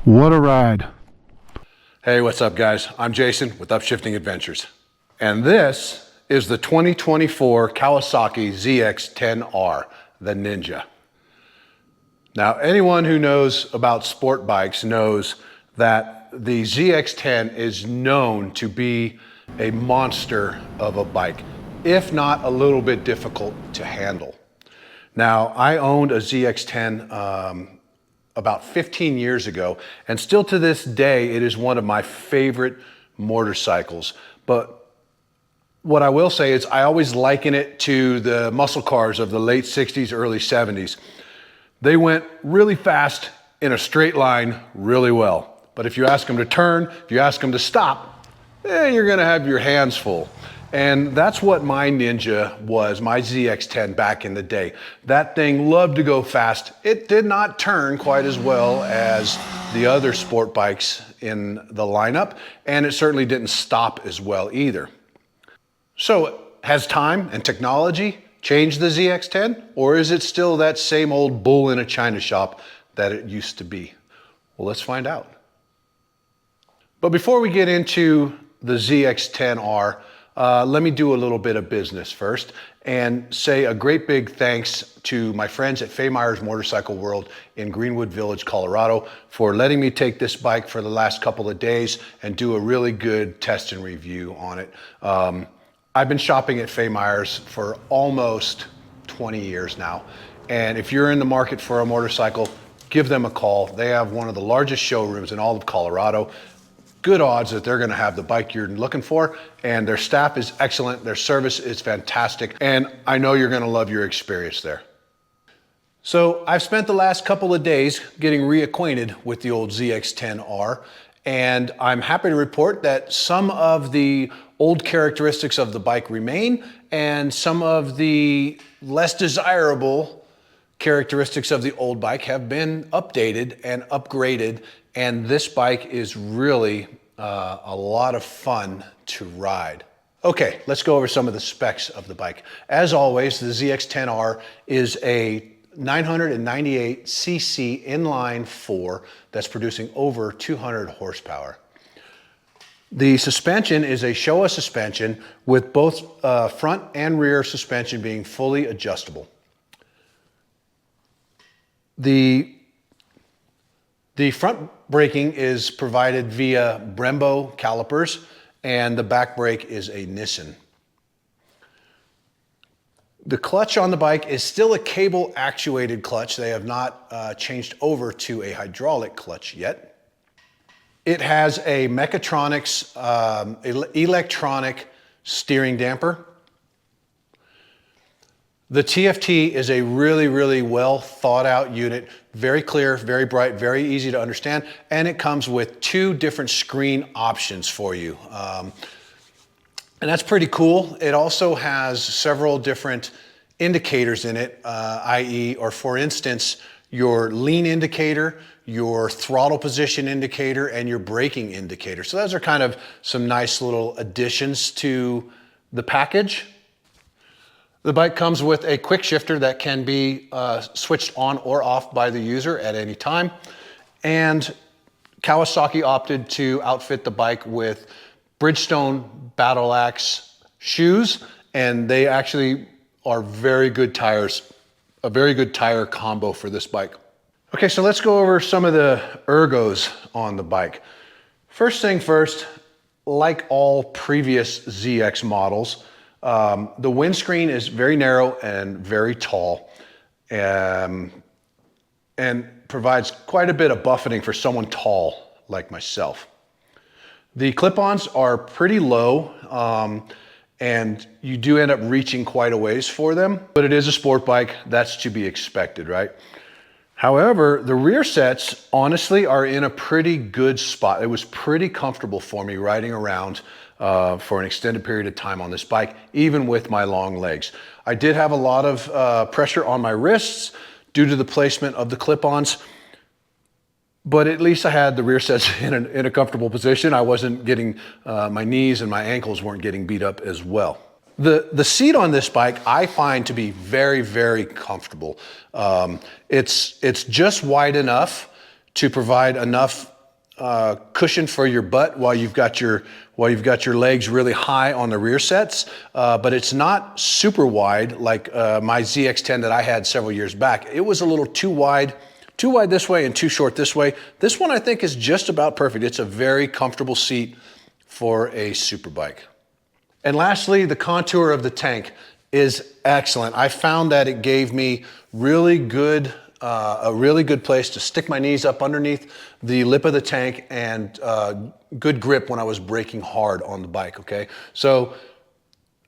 What a ride. Hey, what's up guys? I'm Jason with Upshifting Adventures. And this is the 2024 Kawasaki ZX-10R, the Ninja. Now, anyone who knows about sport bikes knows that the ZX-10 is known to be a monster of a bike, if not a little bit difficult to handle. Now, I owned a ZX-10 about 15 years ago, and still to this day, it is one of my favorite motorcycles. But what I will say is I always liken it to the muscle cars of the late 60s, early 70s. They went really fast in a straight line really well. But if you ask them to turn, if you ask them to stop, you're gonna have your hands full. And that's what my Ninja was, my ZX-10 back in the day. That thing loved to go fast. It did not turn quite as well as the other sport bikes in the lineup, and it certainly didn't stop as well either. So has time and technology changed the ZX-10, or is it still that same old bull in a china shop that it used to be? Well, let's find out. But before we get into the ZX-10R, let me do a little bit of business first and say a great big thanks to my friends at Faymeyer's Motorcycle World in Greenwood Village, Colorado, for letting me take this bike for the last couple of days and do a really good test and review on it. I've been shopping at Faymeyer's for almost 20 years now. And if you're in the market for a motorcycle, give them a call. They have one of the largest showrooms in all of Colorado. Good odds that they're gonna have the bike you're looking for, and their staff is excellent, their service is fantastic, and I know you're gonna love your experience there. So I've spent the last couple of days getting reacquainted with the old ZX-10R, and I'm happy to report that some of the old characteristics of the bike remain, and some of the less desirable characteristics of the old bike have been updated and upgraded, and this bike is really a lot of fun to ride. Okay, let's go over some of the specs of the bike. As always, the ZX-10R is a 998cc inline 4 that's producing over 200 horsepower. The suspension is a Showa suspension with both front and rear suspension being fully adjustable. The front braking is provided via Brembo calipers, and the back brake is a Nissan. The clutch on the bike is still a cable actuated clutch. They have not changed over to a hydraulic clutch yet. It has a Mechatronics electronic steering damper. The TFT is a really, really well thought out unit, very clear, very bright, very easy to understand, and it comes with 2 different screen options for you. And that's pretty cool. It also has several different indicators in it, i.e., or for instance, your lean indicator, your throttle position indicator, and your braking indicator. So those are kind of some nice little additions to the package. The bike comes with a quick shifter that can be switched on or off by the user at any time. And Kawasaki opted to outfit the bike with Bridgestone Battle Axe shoes, and they actually are very good tires, a very good tire combo for this bike. Okay, so let's go over some of the ergos on the bike. First thing first, like all previous ZX models, the windscreen is very narrow and very tall, and provides quite a bit of buffeting for someone tall like myself. The clip-ons are pretty low, and you do end up reaching quite a ways for them, but it is a sport bike, that's to be expected, right? However, the rear sets honestly are in a pretty good spot. It was pretty comfortable for me riding around for an extended period of time on this bike, even with my long legs. I did have a lot of pressure on my wrists due to the placement of the clip-ons, but at least I had the rear sets in a comfortable position. I wasn't getting, my knees and my ankles weren't getting beat up as well. The seat on this bike I find to be very, very comfortable. It's just wide enough to provide enough cushion for your butt while you've got your legs really high on the rear sets, but it's not super wide like my ZX-10 that I had several years back. It was a little too wide this way and too short this way. This one I think is just about perfect. It's a very comfortable seat for a super bike. And lastly, the contour of the tank is excellent. I found that it gave me really good, a really good place to stick my knees up underneath the lip of the tank and good grip when I was braking hard on the bike, okay? So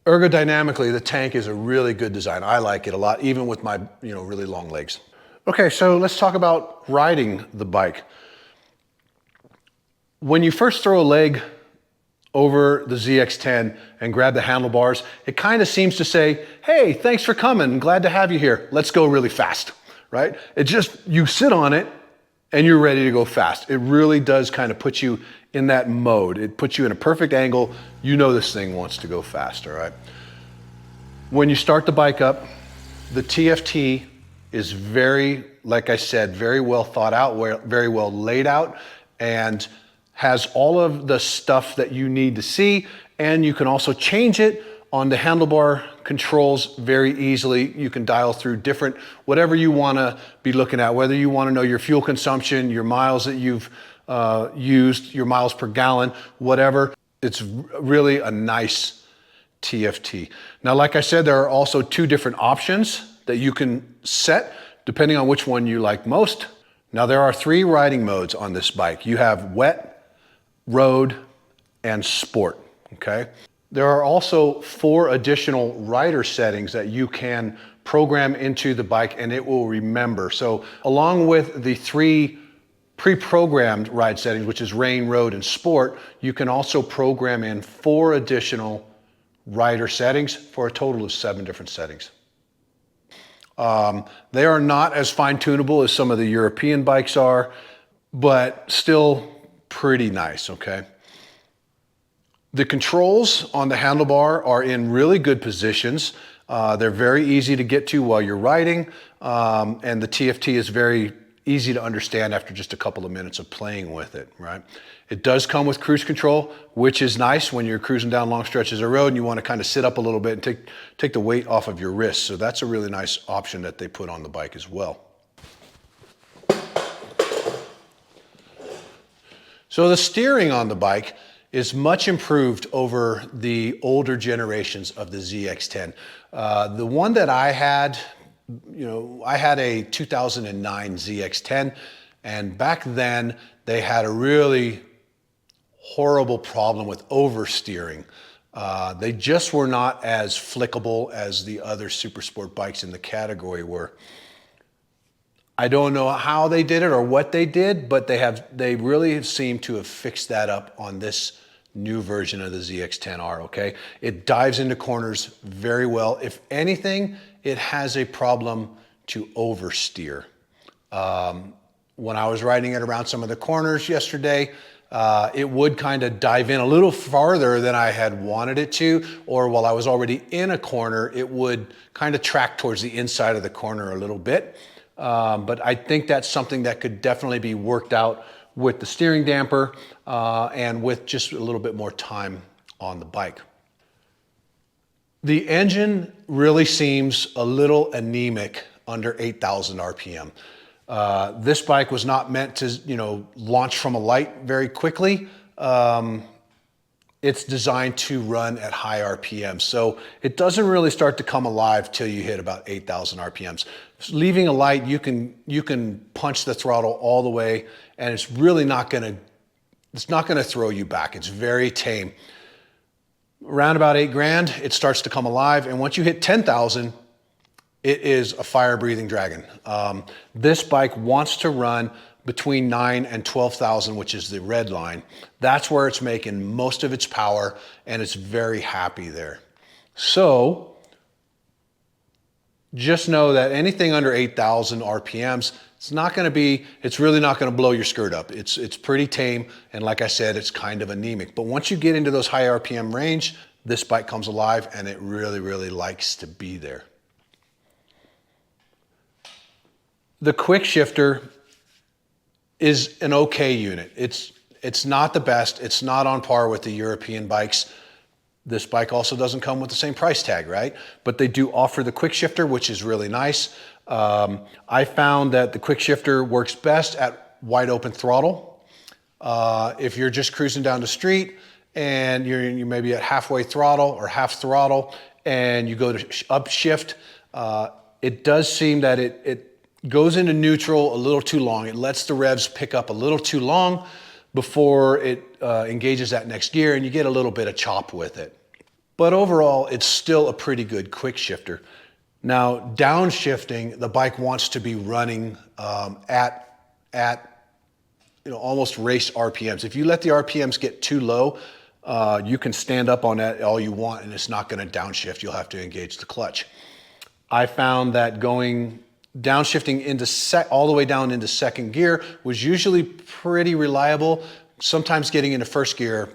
ergodynamically, the tank is a really good design. I like it a lot, even with my really long legs. Okay, so let's talk about riding the bike. When you first throw a leg over the ZX-10 and grab the handlebars, it kind of seems to say, hey, thanks for coming, glad to have you here. Let's go really fast, right? It just, you sit on it and you're ready to go fast. It really does kind of put you in that mode. It puts you in a perfect angle. You know this thing wants to go fast, all right? When you start the bike up, the TFT is very, like I said, very well thought out, very well laid out, and has all of the stuff that you need to see, and you can also change it on the handlebar controls very easily. You can dial through different, whatever you want to be looking at, whether you want to know your fuel consumption, your miles that you've used, your miles per gallon, whatever. It's really a nice TFT. Now, like I said, there are also two different options that you can set depending on which one you like most. Now, there are 3 riding modes on this bike. You have wet, road, and sport, okay? There are also 4 additional rider settings that you can program into the bike and it will remember. So along with the 3 pre-programmed ride settings, which is rain, road, and sport, you can also program in 4 additional rider settings for a total of 7 different settings. They are not as fine-tunable as some of the European bikes are, but still pretty nice, okay? The controls on the handlebar are in really good positions. They're very easy to get to while you're riding, and the TFT is very easy to understand after just a couple of minutes of playing with it, right? It does come with cruise control, which is nice when you're cruising down long stretches of road and you want to kind of sit up a little bit and take the weight off of your wrists. So that's a really nice option that they put on the bike as well. So the steering on the bike is much improved over the older generations of the ZX-10. The one that I had, I had a 2009 ZX-10, and back then they had a really horrible problem with oversteering. They just were not as flickable as the other super sport bikes in the category were. I don't know how they did it or what they did, but they really seem to have fixed that up on this new version of the ZX-10R, okay? It dives into corners very well. If anything, it has a problem to oversteer. When I was riding it around some of the corners yesterday, it would kind of dive in a little farther than I had wanted it to, or while I was already in a corner, it would kind of track towards the inside of the corner a little bit. But I think that's something that could definitely be worked out with the steering damper and with just a little bit more time on the bike. The engine really seems a little anemic under 8,000 RPM. This bike was not meant to, launch from a light very quickly. It's designed to run at high RPM. So it doesn't really start to come alive till you hit about 8,000 RPMs. Leaving a light, you can punch the throttle all the way and it's really not gonna throw you back. It's very tame. Around about 8 grand, it starts to come alive. And once you hit 10,000, it is a fire-breathing dragon. This bike wants to run between 9 and 12,000, which is the red line. That's where it's making most of its power, and it's very happy there. So just know that anything under 8,000 RPMs, it's really not gonna blow your skirt up. It's pretty tame, and like I said, it's kind of anemic. But once you get into those high RPM range, this bike comes alive, and it really, really likes to be there. The quick shifter is an okay unit. It's not the best. It's not on par with the European bikes. This bike also doesn't come with the same price tag, right? But they do offer the quick shifter, which is really nice. I found that the quick shifter works best at wide open throttle. If you're just cruising down the street and you're maybe at halfway throttle or half throttle and you go to upshift, it does seem that it goes into neutral a little too long. It lets the revs pick up a little too long before it engages that next gear, and you get a little bit of chop with it. But overall, it's still a pretty good quick shifter. Now, downshifting, the bike wants to be running at almost race RPMs. If you let the RPMs get too low, you can stand up on that all you want, and it's not going to downshift. You'll have to engage the clutch. I found that going downshifting into all the way down into second gear was usually pretty reliable. Sometimes getting into first gear,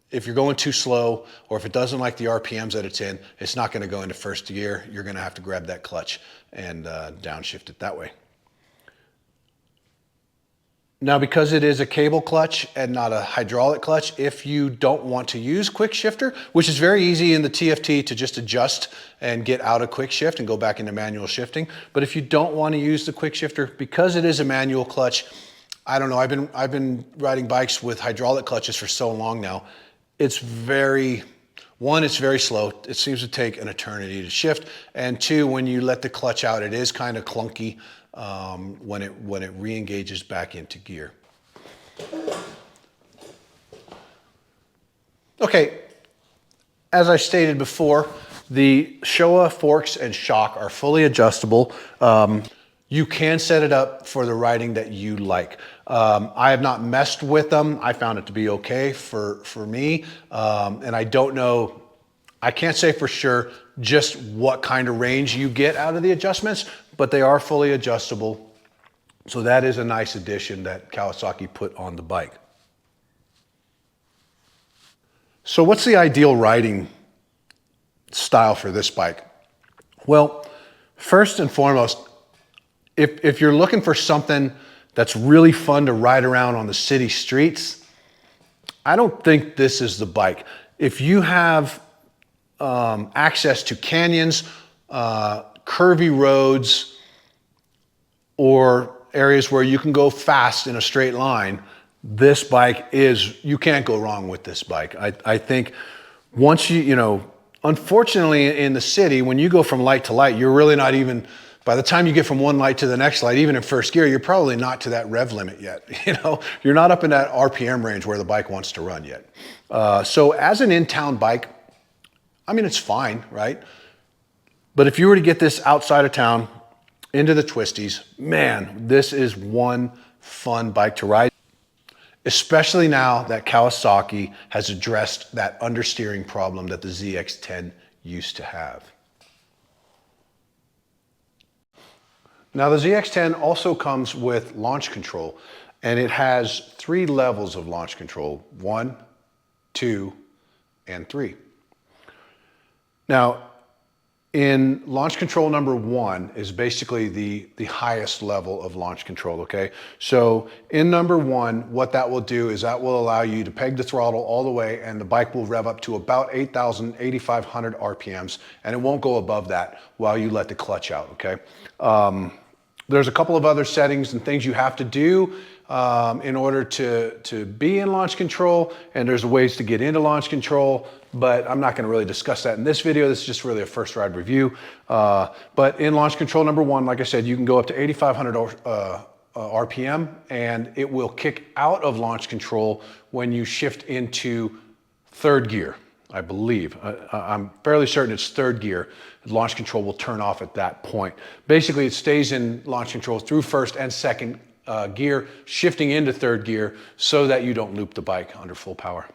if you're going too slow or if it doesn't like the RPMs that it's in, it's not going to go into first gear. You're going to have to grab that clutch and downshift it that way. Now, because it is a cable clutch and not a hydraulic clutch, if you don't want to use quick shifter, which is very easy in the TFT to just adjust and get out of quick shift and go back into manual shifting. But if you don't want to use the quick shifter, because it is a manual clutch, I don't know, I've been riding bikes with hydraulic clutches for so long now. It's very slow. It seems to take an eternity to shift. And two, when you let the clutch out, it is kind of clunky when it re-engages back into gear. Okay, as I stated before, the Showa forks and shock are fully adjustable. You can set it up for the riding that you like. I have not messed with them. I found it to be okay for me. And I don't know, I can't say for sure just what kind of range you get out of the adjustments, but they are fully adjustable. So that is a nice addition that Kawasaki put on the bike. So what's the ideal riding style for this bike? Well, first and foremost, if you're looking for something that's really fun to ride around on the city streets, I don't think this is the bike. If you have access to canyons, curvy roads, or areas where you can go fast in a straight line, this bike you can't go wrong with this bike. I think once unfortunately in the city, when you go from light to light, you're really not even, by the time you get from one light to the next light, even in first gear, you're probably not to that rev limit yet. You're not up in that RPM range where the bike wants to run yet. So as an in-town bike, I mean, it's fine, right? But if you were to get this outside of town, into the twisties, man, this is one fun bike to ride. Especially now that Kawasaki has addressed that understeering problem that the ZX-10 used to have. Now the ZX-10 also comes with launch control, and it has 3 levels of launch control: 1, 2, and 3. Now, in launch control number 1 is basically the highest level of launch control, okay? So in number 1, what that will do is that will allow you to peg the throttle all the way, and the bike will rev up to about 8,500 RPMs, and it won't go above that while you let the clutch out, okay? There's a couple of other settings and things you have to do in order to be in launch control, and there's ways to get into launch control, but I'm not going to really discuss that in this video. This is just really a first ride review. But in launch control number 1, like I said, you can go up to 8,500 RPM, and it will kick out of launch control when you shift into third gear, I believe. I'm fairly certain it's third gear. Launch control will turn off at that point. Basically, it stays in launch control through first and second gear, shifting into third gear so that you don't loop the bike under full power.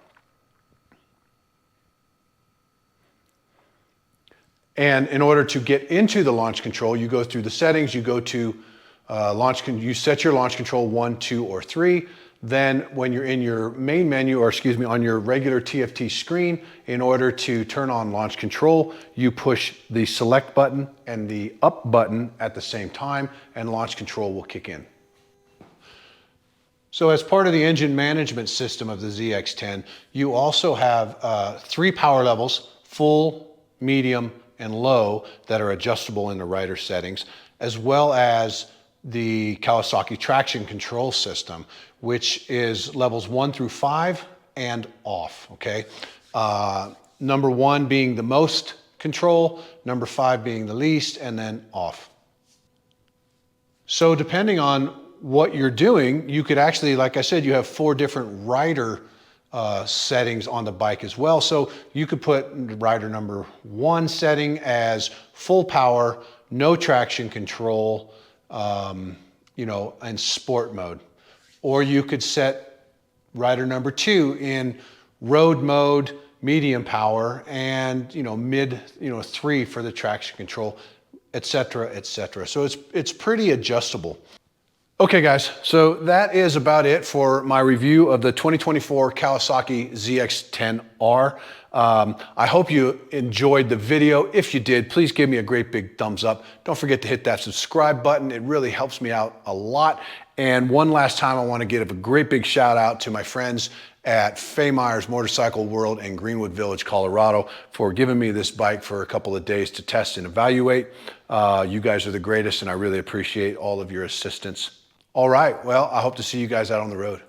And in order to get into the launch control, you go through the settings, you go to you set your launch control 1, 2, or 3. Then when you're in your main menu, or excuse me, on your regular TFT screen, in order to turn on launch control, you push the select button and the up button at the same time, and launch control will kick in. So as part of the engine management system of the ZX-10, you also have 3 power levels, full, medium, and low, that are adjustable in the rider settings, as well as the Kawasaki traction control system, which is levels 1 through 5 and off, okay? Number 1 being the most control, number 5 being the least, and then off. So depending on what you're doing, you could actually, like I said, you have 4 different rider settings on the bike as well. So you could put rider number 1 setting as full power, no traction control, you know, and sport mode. Or you could set rider number 2 in road mode, medium power, and, you know, mid, you know, 3 for the traction control, etc., etc. So it's pretty adjustable. Okay guys, so that is about it for my review of the 2024 Kawasaki ZX-10R. I hope you enjoyed the video. If you did, please give me a great big thumbs up. Don't forget to hit that subscribe button. It really helps me out a lot. And one last time, I want to give a great big shout out to my friends at Faymeyer's Motorcycle World in Greenwood Village, Colorado, for giving me this bike for a couple of days to test and evaluate. You guys are the greatest, and I really appreciate all of your assistance. All right, well, I hope to see you guys out on the road.